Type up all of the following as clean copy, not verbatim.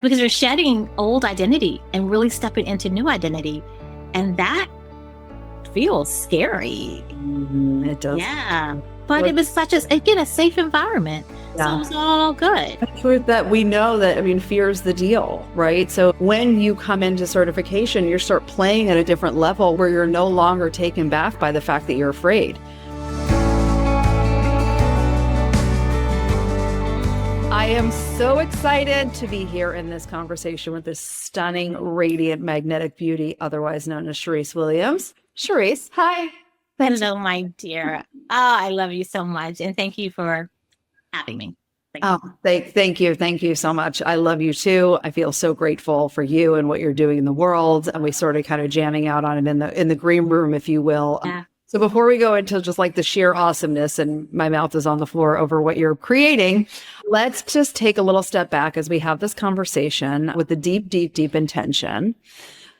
because you're shedding old identity and really stepping into new identity. And that feels scary. It does. Yeah. But it was such a safe environment. Yeah. So it was all good. The truth that we know that, fear is the deal, right? So when you come into certification, you start playing at a different level where you're no longer taken back by the fact that you're afraid. I am so excited to be here in this conversation with this stunning, radiant, magnetic beauty, otherwise known as Charyse Williams. Charyse, hi. Hello, my dear. Oh, I love you so much. And thank you for having me. Thank you. Thank you so much. I love you too. I feel so grateful for you and what you're doing in the world. And we sort of kind of jamming out on it in the green room, if you will. Yeah. So before we go into just like the sheer awesomeness, and my mouth is on the floor over what you're creating, let's just take a little step back as we have this conversation with the deep, deep, deep intention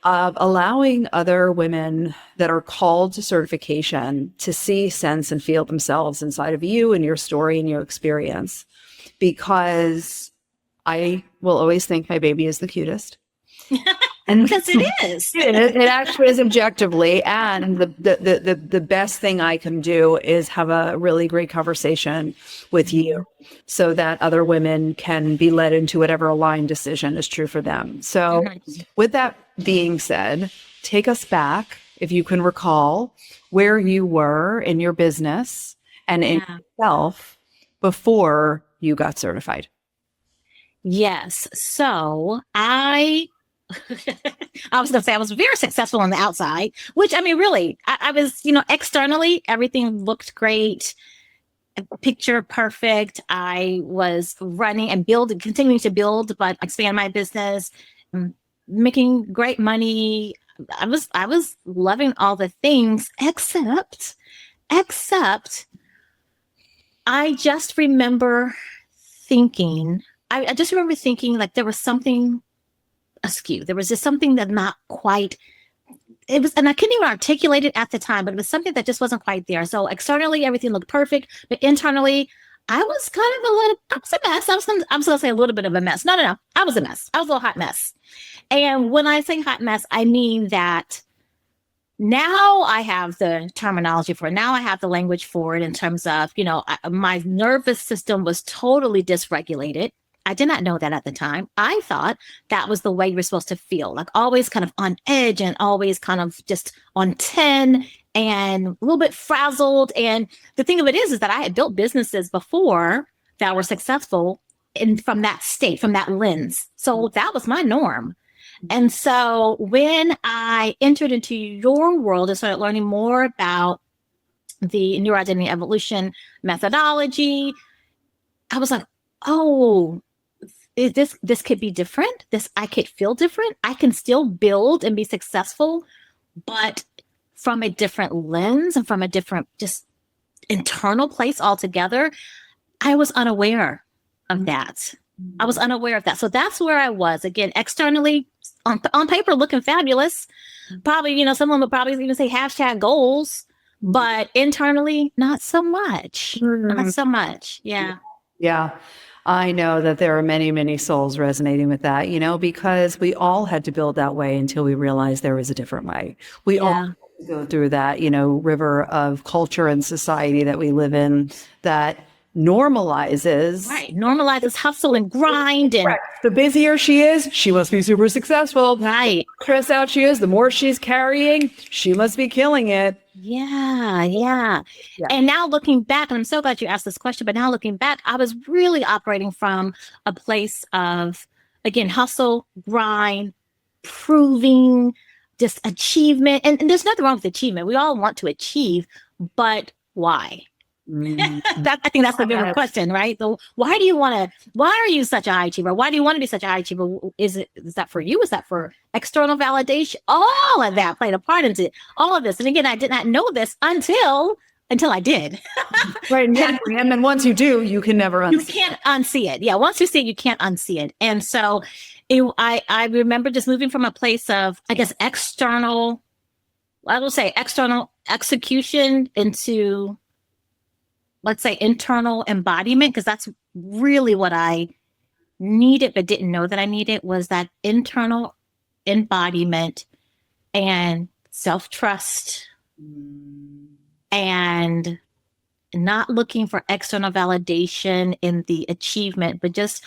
of allowing other women that are called to certification to see, sense, and feel themselves inside of you and your story and your experience. Because I will always think my baby is the cutest. And because it is. It actually is objectively. And the best thing I can do is have a really great conversation with you so that other women can be led into whatever aligned decision is true for them. So with that being said, take us back, if you can recall, where you were in your business and in yourself before you got certified. Yes. So I was going to say I was very successful on the outside, which really, I was, externally, everything looked great, picture perfect. I was running and continuing to build, but expand my business, making great money. I was loving all the things, except I just remember thinking, like there was something askew. There was just something that not quite, it was, and I couldn't even articulate it at the time, but it was something that just wasn't quite there. So externally, everything looked perfect, but internally, I was kind of I was a mess. I was going to say a little bit of a mess. No. I was a mess. I was a little hot mess. And when I say hot mess, I mean that now I have the terminology for it. Now I have the language for it in terms of, my nervous system was totally dysregulated. I did not know that at the time. I thought that was the way you were supposed to feel, like always kind of on edge and always kind of just on 10 and a little bit frazzled. And the thing of it is that I had built businesses before that were successful from that state, from that lens. So that was my norm. And so when I entered into your world and started learning more about the neuroidentity evolution methodology, I was like, oh, this could be different. I could feel different. I can still build and be successful, but from a different lens and from a different just internal place altogether. I was unaware of that. I was unaware of that. So that's where I was. Again, externally, on paper, looking fabulous. Probably, someone would probably even say hashtag goals, but internally, not so much. Not so much. Yeah. Yeah. I know that there are many, many souls resonating with that, because we all had to build that way until we realized there was a different way. We all go through that, river of culture and society that we live in that normalizes hustle and grind. And the busier she is, she must be super successful. Right. The stressed out she is, the more she's carrying, she must be killing it. Yeah. And now looking back, and I'm so glad you asked this question, but now looking back, I was really operating from a place of, again, hustle, grind, proving, just achievement. And there's nothing wrong with achievement. We all want to achieve, but why? I think that's the bigger question, right? So why are you such a high achiever? Why do you want to be such a high achiever? Is that for you? Is that for external validation? All of that played a part into all of this. And again, I did not know this until I did. Right. And then once you do, you can never unsee it. You can't unsee it. Yeah. Once you see it, you can't unsee it. And so I remember just moving from a place of, I guess, external execution into, let's say, internal embodiment, because that's really what I needed but didn't know that I needed was that internal embodiment and self-trust and not looking for external validation in the achievement, but just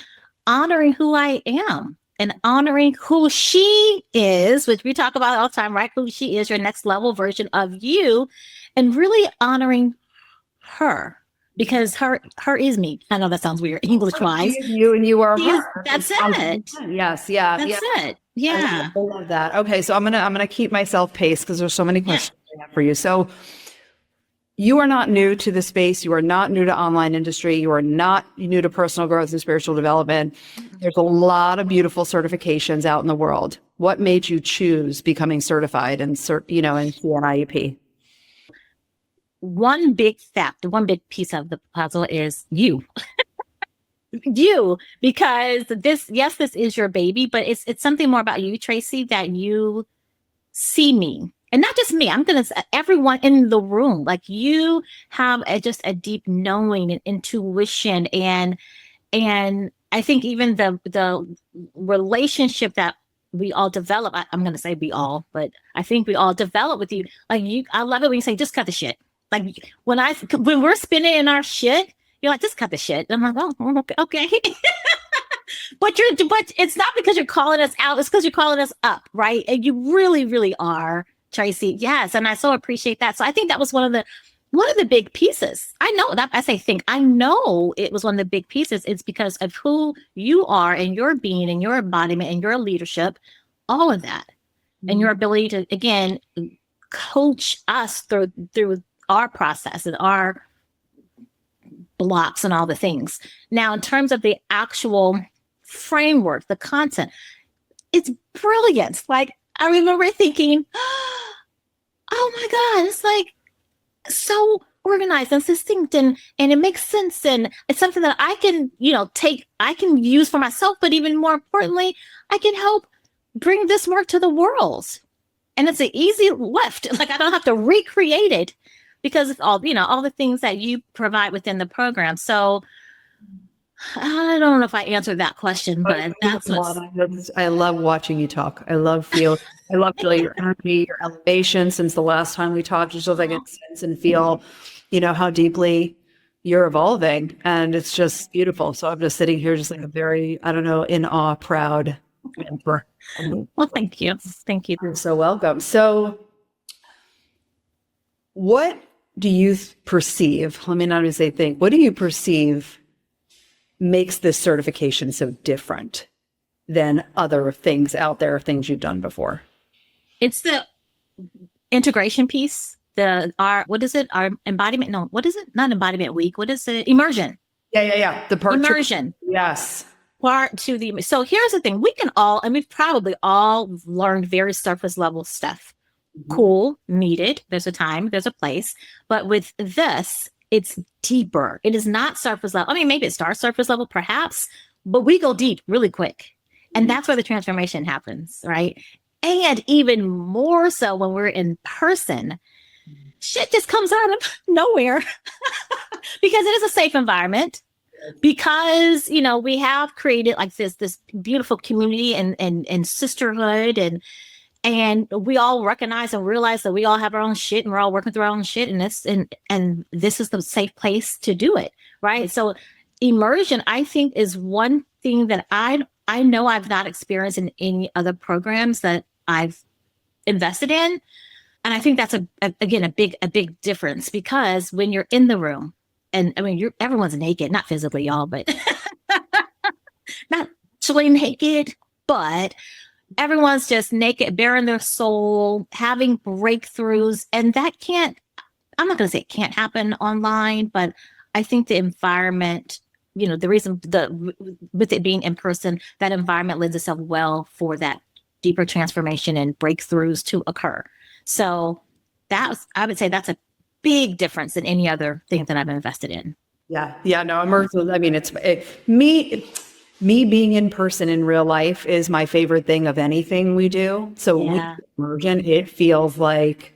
honoring who I am and honoring who she is, which we talk about all the time, right? Who she is, your next level version of you, and really honoring her because her is me. I know that sounds weird English wise. You and you are her. That's it. Yes. Yeah. That's it. Yeah. I love that. Okay. So I'm gonna keep myself paced because there's so many questions I have for you. So you are not new to the space. You are not new to online industry. You are not new to personal growth and spiritual development. There's a lot of beautiful certifications out in the world. What made you choose becoming certified in CNIEP? One big piece of the puzzle is you. You, because this is your baby, but it's something more about you, Tracy, that you see me. And not just me, I'm going to say everyone in the room, like you have just a deep knowing and intuition. And I think even the relationship that we all develop, I'm going to say we all, but I think we all develop with you. Like I love it when you say, just cut the shit. Like when we're spinning in our shit, you're like, just cut the shit. And I'm like, oh, okay. But it's not because you're calling us out. It's because you're calling us up, right? And you really, really are, Tracy. Yes. And I so appreciate that. So I think that was one of the big pieces. I know that I know it was one of the big pieces. It's because of who you are and your being and your embodiment and your leadership, all of that. And your ability to, again, coach us through our process and our blocks and all the things. Now, in terms of the actual framework, the content, it's brilliant. Like I remember thinking, oh my God, it's like so organized and succinct and it makes sense. And it's something that I can, I can use for myself, but even more importantly, I can help bring this work to the world. And it's an easy lift. Like I don't have to recreate it because of all the things that you provide within the program. So I don't know if I answered that question, but that's I love watching you talk. I love feeling your energy, your elevation since the last time we talked. Just so I can sense and feel, how deeply you're evolving. And it's just beautiful. So I'm just sitting here just like a very, in awe, proud member. Well, thank you. Thank you. You're so welcome. So what do you perceive? Let me not even say think. What do you perceive makes this certification so different than other things out there, things you've done before? It's the integration piece. What is it? Our embodiment? No, what is it? Not embodiment week. What is it? Immersion. Yeah. The part immersion. Yes. So here's the thing. We've probably all learned very surface level stuff. Cool, needed. There's a time, there's a place. But with this, it's deeper. It is not surface level. I mean, maybe it starts surface level, perhaps, but we go deep really quick. And that's where the transformation happens, right? And even more so when we're in person, shit just comes out of nowhere because it is a safe environment. Because, we have created like this beautiful community and sisterhood and we all recognize and realize that we all have our own shit and we're all working through our own shit and this is the safe place to do it, right? So immersion, I think, is one thing that I know I've not experienced in any other programs that I've invested in. And I think that's a big difference because when you're in the room, and I mean, everyone's naked, not physically, y'all, but not actually naked, but everyone's just naked, bearing their soul, having breakthroughs. And that I'm not going to say it can't happen online, but I think the environment, the reason with it being in person, that environment lends itself well for that deeper transformation and breakthroughs to occur. So I would say that's a big difference than any other thing that I've invested in. Yeah. No, immersive. I mean, me being in person in real life is my favorite thing of anything we do. So with immersion, it feels like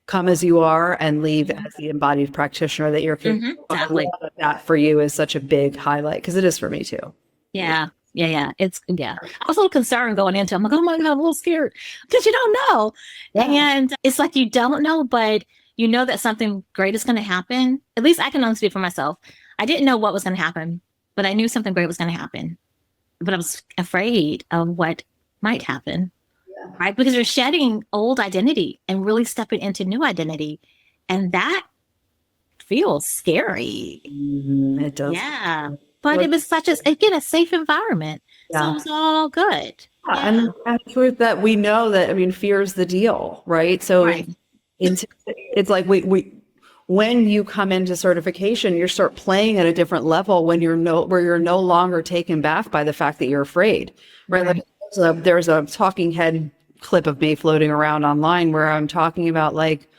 come as you are and leave as the embodied practitioner that you're. Exactly. That for you is such a big highlight because it is for me too. Yeah. Yeah. I was a little concerned going into it. I'm like, oh my God, I'm a little scared because you don't know. Yeah. And it's like you don't know, but you know that something great is going to happen. At least I can only speak for myself. I didn't know what was going to happen, but I knew something great was going to happen. But I was afraid of what might happen, right? Because you're shedding old identity and really stepping into new identity. And that feels scary. It does. Yeah. But it was such a safe environment. Yeah. So it was all good. Yeah. And the truth that we know that, I mean, fear is the deal, right? So it's like when you come into certification, you start playing at a different level where you're no longer taken back by the fact that you're afraid, right? Like there's a talking head clip of me floating around online where I'm talking about like,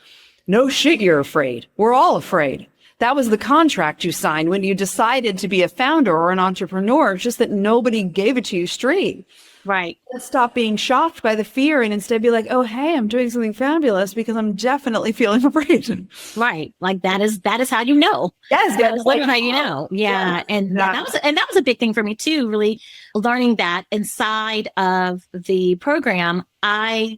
no shit, you're afraid. We're all afraid. That was the contract you signed when you decided to be a founder or an entrepreneur. It's just that nobody gave it to you straight. Right. Stop being shocked by the fear and instead be like, oh, hey, I'm doing something fabulous because I'm definitely feeling afraid. Right. Like that is how you know. Yes. That's like, how you know. Yeah. And that was a big thing for me too, really learning that inside of the program, my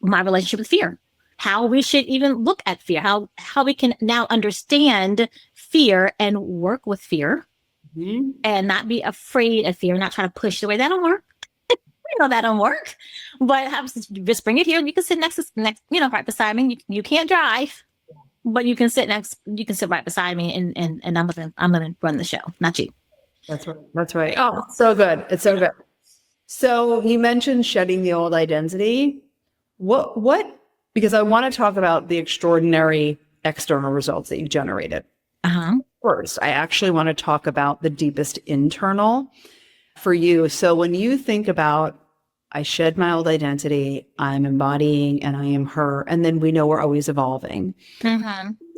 relationship with fear. How we should even look at fear, how we can now understand fear and work with fear and not be afraid of fear, not try to push it away. That don't work. We know that don't work. But just bring it here. You can sit next, right beside me. You can't drive, but you can sit right beside me and I'm gonna run the show, not you. That's right. That's right. Oh, so good. It's so good. So you mentioned shedding the old identity. What because I want to talk about the extraordinary external results that you generated. First, I actually want to talk about the deepest internal for you. So when you think about, I shed my old identity, I'm embodying and I am her, and then we know we're always evolving.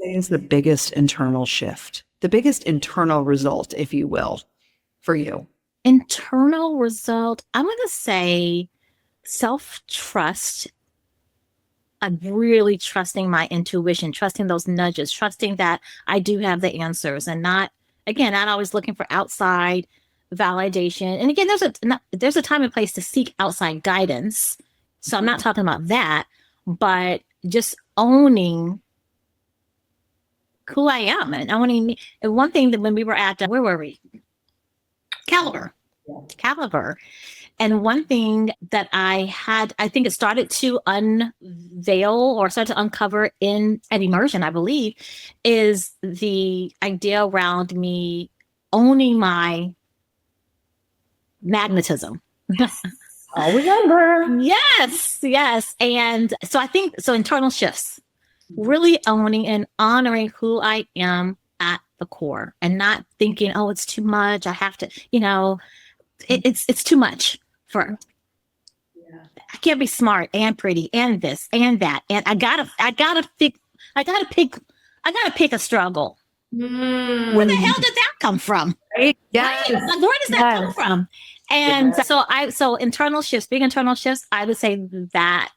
Is the biggest internal shift, the biggest internal result, if you will, for you? Internal result, I'm going to say self-trust. I'm really trusting my intuition, trusting those nudges, trusting that I do have the answers and not always looking for outside validation. And again, there's a time and place to seek outside guidance. So I'm not talking about that, but just owning who I am and owning me. And one thing that when we were at, where were we? Caliber. And one thing that I think it started to unveil or start to uncover at immersion, I believe, is the idea around me owning my magnetism. I'll remember. Yes. And so I think, internal shifts, really owning and honoring who I am at the core and not thinking, oh, it's too much. I have to, it's too much. I can't be smart and pretty and this and that, and I gotta pick a struggle. Where the hell did that come from? Right? Yes. Right? Like, where does that come from? And so internal shifts, big internal shifts. I would say that.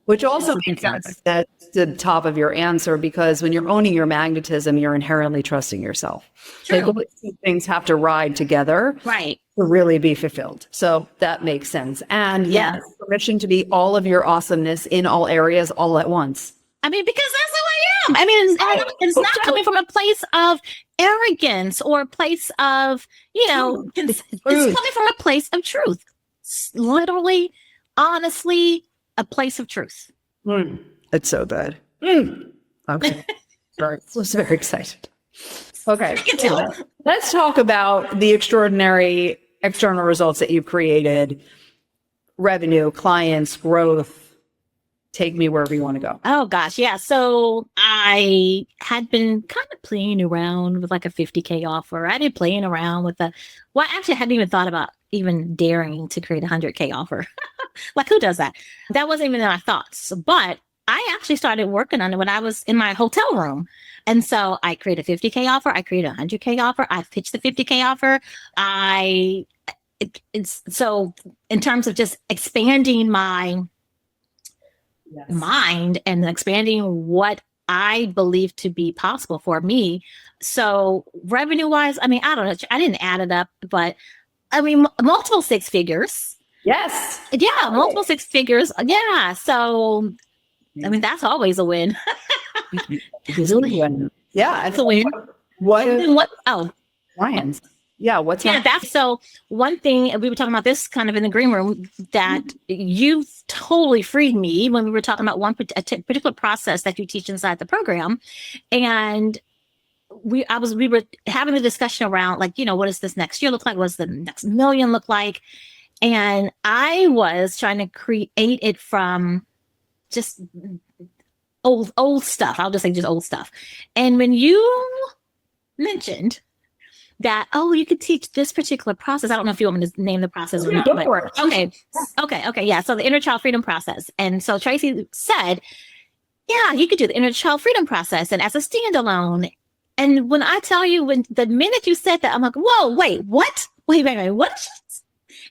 Which also makes sense. That's the top of your answer, because when you're owning your magnetism, you're inherently trusting yourself. Like, those two things have to ride together, right, to really be fulfilled. So that makes sense. And yes, permission to be all of your awesomeness in all areas all at once. I mean, because that's who I am. I mean, it's not coming from a place of arrogance or a place of, it's coming from a place of truth. Literally, honestly, a place of truth. It's so good. Okay. Sorry. I was very excited. Okay. Let's talk about the extraordinary external results that you've created. Revenue, clients, growth. Take me wherever you want to go. Oh, gosh. Yeah. So I had been kind of playing around with like a 50K offer. I'd been playing around with actually I hadn't even thought about even daring to create a 100K offer. Like, who does that? That wasn't even in my thoughts. But I actually started working on it when I was in my hotel room. And so I created a 50K offer. I created a 100K offer. I pitched the 50K offer. So in terms of just expanding my mind and expanding what I believe to be possible for me. So revenue wise, I mean, I don't know. I didn't add it up, but I mean, multiple six figures. Yes. Yeah, multiple six figures. Yeah. So, I mean, that's always a win. It's a win. Yeah. It's a win. What And then what? Oh, clients? Yeah. What's yeah. that? That's so one thing we were talking about this kind of in the green room that you totally freed me when we were talking about particular process that you teach inside the program. And we were having a discussion around like, what does this next year look like? What does the next million look like? And I was trying to create it from just old stuff. I'll just say just old stuff. And when you mentioned that, oh, you could teach this particular process. I don't know if you want me to name the process or not. Go for it. Okay. Yeah. So the inner child freedom process. And so Tracy said, yeah, you could do the inner child freedom process and as a standalone. And when I tell you, when the minute you said that, I'm like, whoa, wait, what? Wait, what?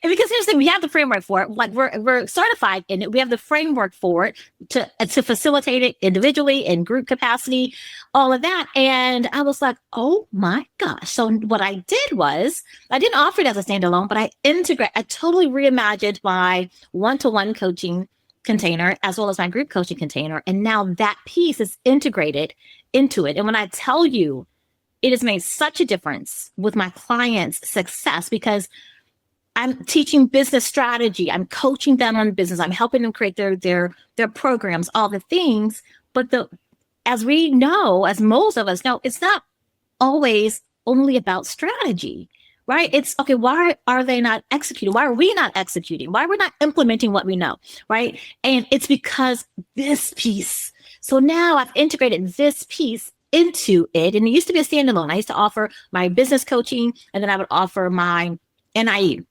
And because here's the thing, we have the framework for it. Like we're certified in it. We have the framework for it to facilitate it individually in group capacity, all of that. And I was like, oh my gosh. So what I did was I didn't offer it as a standalone, but I totally reimagined my one-to-one coaching container as well as my group coaching container. And now that piece is integrated into it. And when I tell you, it has made such a difference with my clients' success because I'm teaching business strategy. I'm coaching them on business. I'm helping them create their programs, all the things. But as we know, as most of us know, it's not always only about strategy, right? It's okay. Why are they not executing? Why are we not executing? Why are we not implementing what we know, right? And it's because this piece. So now I've integrated this piece into it. And it used to be a standalone. I used to offer my business coaching, and then I would offer my NIE.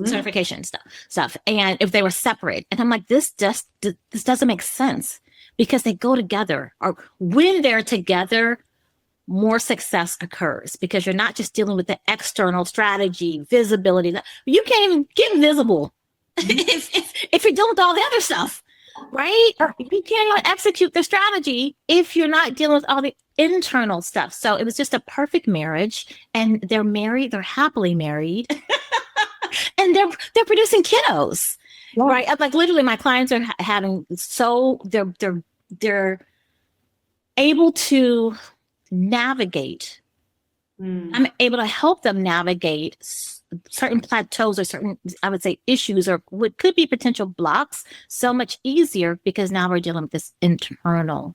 Certification stuff. And if they were separate, and I'm like, this doesn't make sense because they go together, or when they're together, more success occurs because you're not just dealing with the external strategy, visibility. You can't even get visible if you're dealing with all the other stuff, right? You can't even execute the strategy if you're not dealing with all the internal stuff. So it was just a perfect marriage, and they're married. They're happily married. And they're producing kiddos, right? Like literally, my clients are having they're able to navigate. I'm able to help them navigate certain plateaus or certain, I would say, issues or what could be potential blocks so much easier because now we're dealing with this internal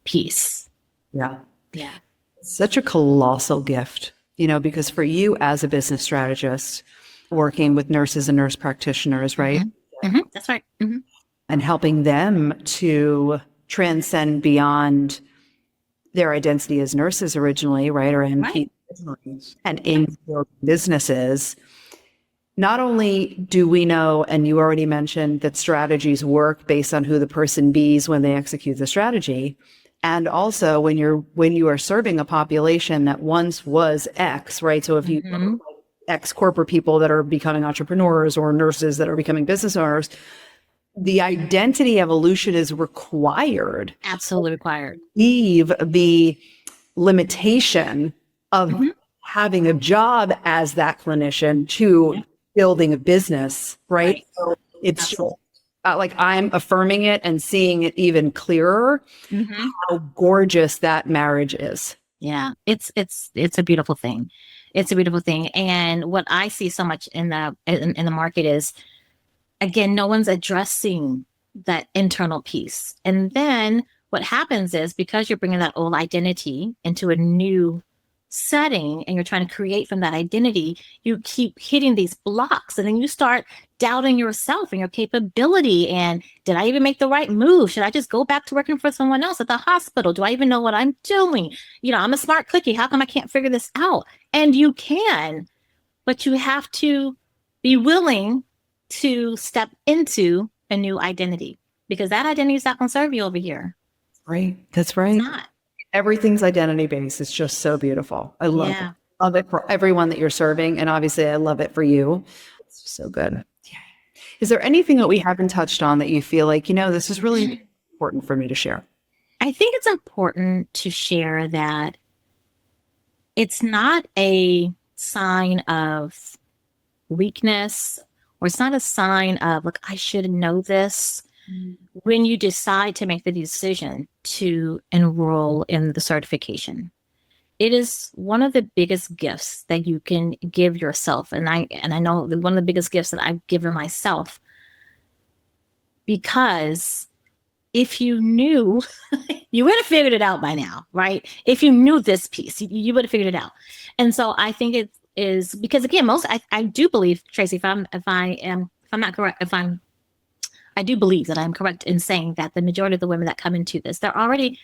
piece. Yeah. Yeah. Such a colossal gift, because for you as a business strategist, working with nurses and nurse practitioners, right? That's right. And helping them to transcend beyond their identity as nurses originally, right? Or NP and in their businesses. Not only do we know, and you already mentioned that strategies work based on who the person be's when they execute the strategy, and also when you are serving a population that once was X, right? So if you ex-corporate people that are becoming entrepreneurs or nurses that are becoming business owners, the identity evolution is required. Absolutely required. Leave the limitation of having a job as that clinician to building a business, right? So it's like I'm affirming it and seeing it even clearer how gorgeous that marriage is. Yeah, it's a beautiful thing. It's a beautiful thing. And what I see so much in the market is, again, no one's addressing that internal piece. And then what happens is because you're bringing that old identity into a new setting and you're trying to create from that identity, you keep hitting these blocks and then you start doubting yourself and your capability. And did I even make the right move? Should I just go back to working for someone else at the hospital? Do I even know what I'm doing? I'm a smart cookie. How come I can't figure this out? And you can, but you have to be willing to step into a new identity because that identity is not going to serve you over here. Right. That's right. It's not. Everything's identity based. It's just so beautiful. I love it. Love it for everyone that you're serving. And obviously I love it for you. It's so good. Yeah. Is there anything that we haven't touched on that you feel like, this is really important for me to share? I think it's important to share that it's not a sign of weakness, or it's not a sign of, like, I should know this. When you decide to make the decision to enroll in the certification, it is one of the biggest gifts that you can give yourself. And I know that one of the biggest gifts that I've given myself, because if you knew, you would have figured it out by now, right? If you knew this piece, you would have figured it out. And so I think it is because, again, I do believe, Tracy, I do believe that I'm correct in saying that the majority of the women that come into this, they're already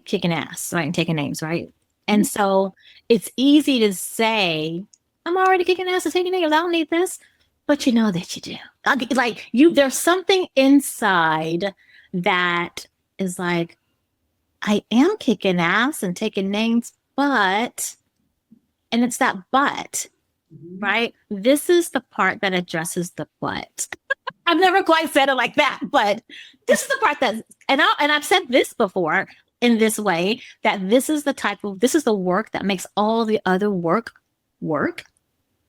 kicking ass, right? And taking names, right? And so it's easy to say, I'm already kicking ass and taking names. I don't need this. But you know that you do. Like, there's something inside that is like, I am kicking ass and taking names, but, and it's that but, right? This is the part that addresses the but. I've never quite said it like that, but this is the part that, and I've said this before in this way, that this is the work that makes all the other work,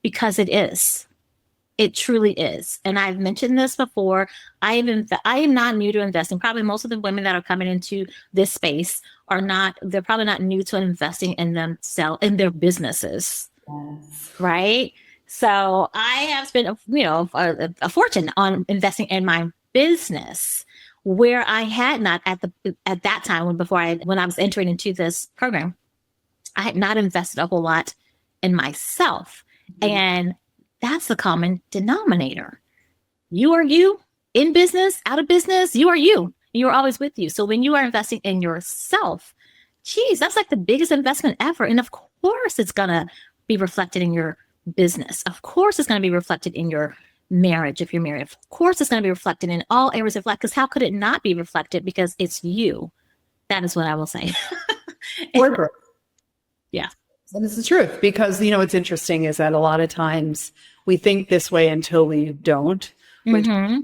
because it is. It truly is. And I've mentioned this before. I am not new to investing. Probably most of the women that are coming into this space they're probably not new to investing in themselves, in their businesses. Yes. Right? So I have spent, a fortune on investing in my business, where I had not at that time when I was entering into this program, I had not invested a whole lot in myself. Mm-hmm. And that's the common denominator. You are you, in business, out of business, you are you. You're always with you. So when you are investing in yourself, that's like the biggest investment ever. And of course, it's going to be reflected in your business. Of course, it's going to be reflected in your marriage if you're married. Of course, it's going to be reflected in all areas of life, because how could it not be reflected? Because it's you. That is what I will say. Yeah. And this is the truth, because, what's interesting is that a lot of times we think this way until we don't. Mm-hmm.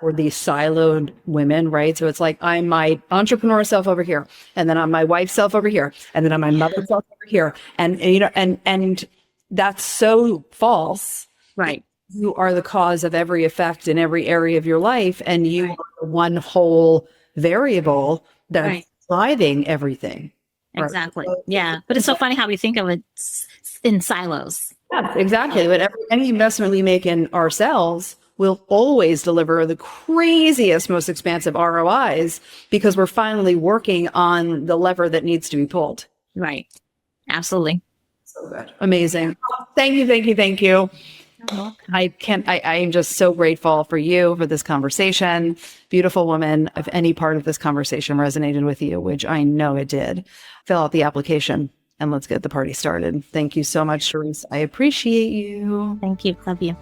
We're these siloed women, right? So it's like, I'm my entrepreneur self over here, and then I'm my wife self over here, and then I'm my mother self over here. And that's so false. Right. You are the cause of every effect in every area of your life, and you are one whole variable that's driving everything. Exactly. Right. Yeah. But it's so funny how we think of it in silos. Yeah, exactly. But any investment we make in ourselves will always deliver the craziest, most expansive ROIs, because we're finally working on the lever that needs to be pulled. Right. Absolutely. So good. Amazing. Thank you. Thank you. Thank you. I am just so grateful for you, for this conversation. Beautiful woman. If any part of this conversation resonated with you, which I know it did, fill out the application and let's get the party started. Thank you so much, Charyse. I appreciate you. Thank you. Love you.